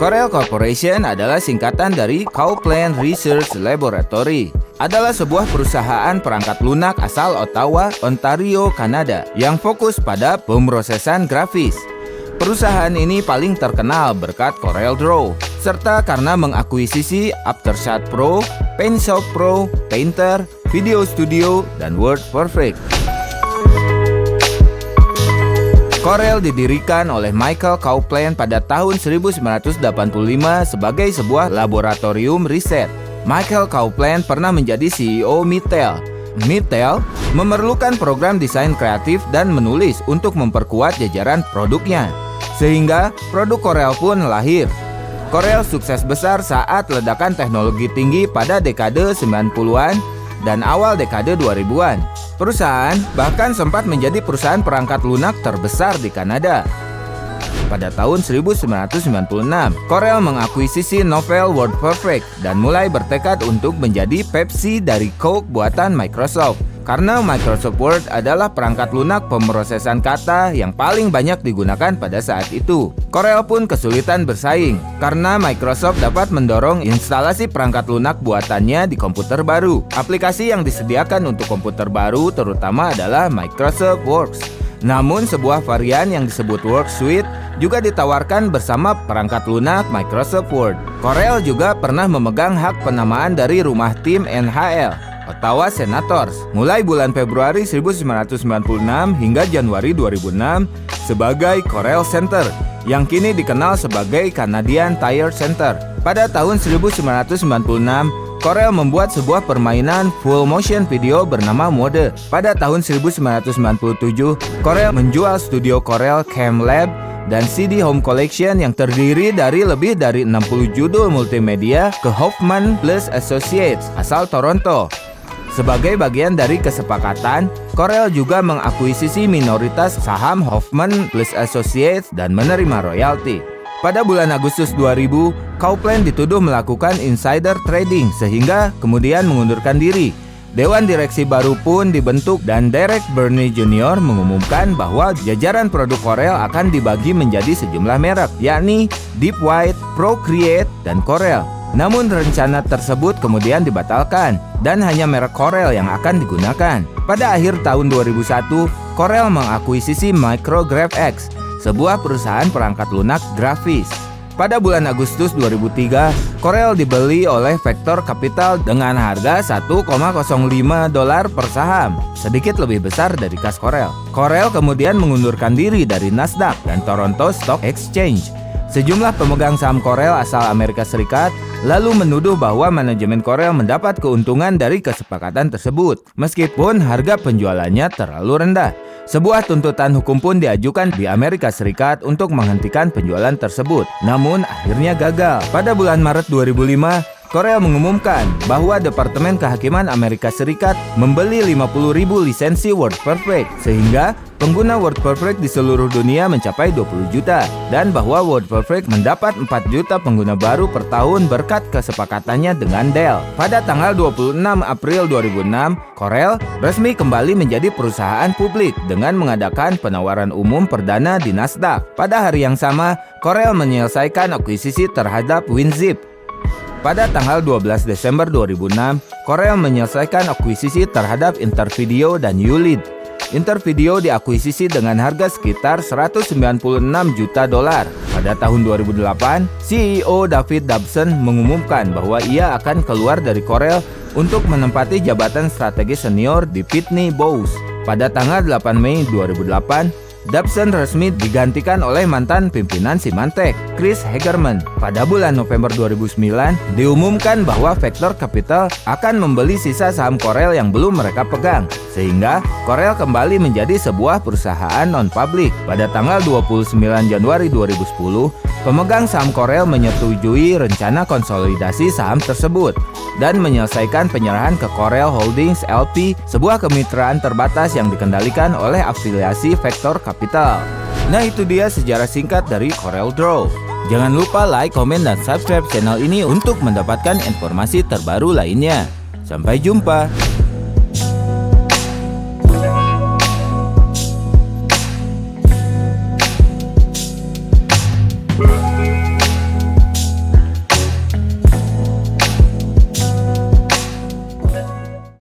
Corel Corporation adalah singkatan dari Cowplan Research Laboratory. Adalah sebuah perusahaan perangkat lunak asal Ottawa, Ontario, Kanada yang fokus pada pemrosesan grafis. Perusahaan ini paling terkenal berkat CorelDRAW, serta karena mengakuisisi Aftershot Pro, PaintShop Pro, Painter, Video Studio, dan WordPerfect. Corel didirikan oleh Michael Cowplan pada tahun 1985 sebagai sebuah laboratorium riset. Michael Cowplan pernah menjadi CEO Mattel. Mattel memerlukan program desain kreatif dan menulis untuk memperkuat jajaran produknya, sehingga produk Corel pun lahir. Corel sukses besar saat ledakan teknologi tinggi pada dekade 90-an dan awal dekade 2000-an. Perusahaan bahkan sempat menjadi perusahaan perangkat lunak terbesar di Kanada. Pada tahun 1996, Corel mengakuisisi novel WordPerfect dan mulai bertekad untuk menjadi Pepsi dari Coke buatan Microsoft. Karena Microsoft Word adalah perangkat lunak pemrosesan kata yang paling banyak digunakan pada saat itu. Corel pun kesulitan bersaing karena Microsoft dapat mendorong instalasi perangkat lunak buatannya di komputer baru. Aplikasi yang disediakan untuk komputer baru terutama adalah Microsoft Works. Namun sebuah varian yang disebut Works Suite juga ditawarkan bersama perangkat lunak Microsoft Word. Corel juga pernah memegang hak penamaan dari rumah tim NHL, Ottawa Senators, mulai bulan Februari 1996 hingga Januari 2006 sebagai Corel Center, yang kini dikenal sebagai Canadian Tire Center. Pada tahun 1996, Corel membuat sebuah permainan full motion video bernama Mode. Pada tahun 1997, Corel menjual studio Corel Cam Lab dan CD Home Collection yang terdiri dari lebih dari 60 judul multimedia ke Hoffman Plus Associates asal Toronto. Sebagai bagian dari kesepakatan, Corel juga mengakuisisi minoritas saham Hoffman Plus Associates dan menerima royalti. Pada bulan Agustus 2000, Cowplan dituduh melakukan insider trading sehingga kemudian mengundurkan diri. Dewan direksi baru pun dibentuk dan Derek Burney Jr. mengumumkan bahwa jajaran produk Corel akan dibagi menjadi sejumlah merek, yakni Deep White, Procreate, dan Corel. Namun rencana tersebut kemudian dibatalkan dan hanya merek Corel yang akan digunakan. Pada akhir tahun 2001, Corel mengakuisisi MicroGraphX, sebuah perusahaan perangkat lunak grafis. Pada bulan Agustus 2003, Corel dibeli oleh Vector Capital dengan harga $1,05 per saham, sedikit lebih besar dari kas Corel. Corel kemudian mengundurkan diri dari Nasdaq dan Toronto Stock Exchange. Sejumlah pemegang saham Corel asal Amerika Serikat lalu menuduh bahwa manajemen Corel mendapat keuntungan dari kesepakatan tersebut, meskipun harga penjualannya terlalu rendah. Sebuah tuntutan hukum pun diajukan di Amerika Serikat untuk menghentikan penjualan tersebut, namun akhirnya gagal. Pada bulan Maret 2005, Corel mengumumkan bahwa Departemen Kehakiman Amerika Serikat membeli 50.000 lisensi WordPerfect, sehingga pengguna WordPerfect di seluruh dunia mencapai 20 juta, dan bahwa WordPerfect mendapat 4 juta pengguna baru per tahun berkat kesepakatannya dengan Dell. Pada tanggal 26 April 2006, Corel resmi kembali menjadi perusahaan publik dengan mengadakan penawaran umum perdana di Nasdaq. Pada hari yang sama, Corel menyelesaikan akuisisi terhadap WinZip. Pada tanggal 12 Desember 2006, Corel menyelesaikan akuisisi terhadap Intervideo dan YouLead. Intervideo diakuisisi dengan harga sekitar $196 juta. Pada tahun 2008, CEO David Dobson mengumumkan bahwa ia akan keluar dari Corel untuk menempati jabatan strategi senior di Pitney Bowes. Pada tanggal 8 Mei 2008, Dobson resmi digantikan oleh mantan pimpinan Symantec, Chris Hagerman. Pada bulan November 2009, diumumkan bahwa Vector Capital akan membeli sisa saham Corel yang belum mereka pegang, sehingga Corel kembali menjadi sebuah perusahaan non-publik. Pada tanggal 29 Januari 2010, pemegang saham Corel menyetujui rencana konsolidasi saham tersebut dan menyelesaikan penyerahan ke Corel Holdings LP, sebuah kemitraan terbatas yang dikendalikan oleh afiliasi Vector Capital. Nah, itu dia sejarah singkat dari CorelDRAW. Jangan lupa like, komen, dan subscribe channel ini untuk mendapatkan informasi terbaru lainnya. Sampai jumpa.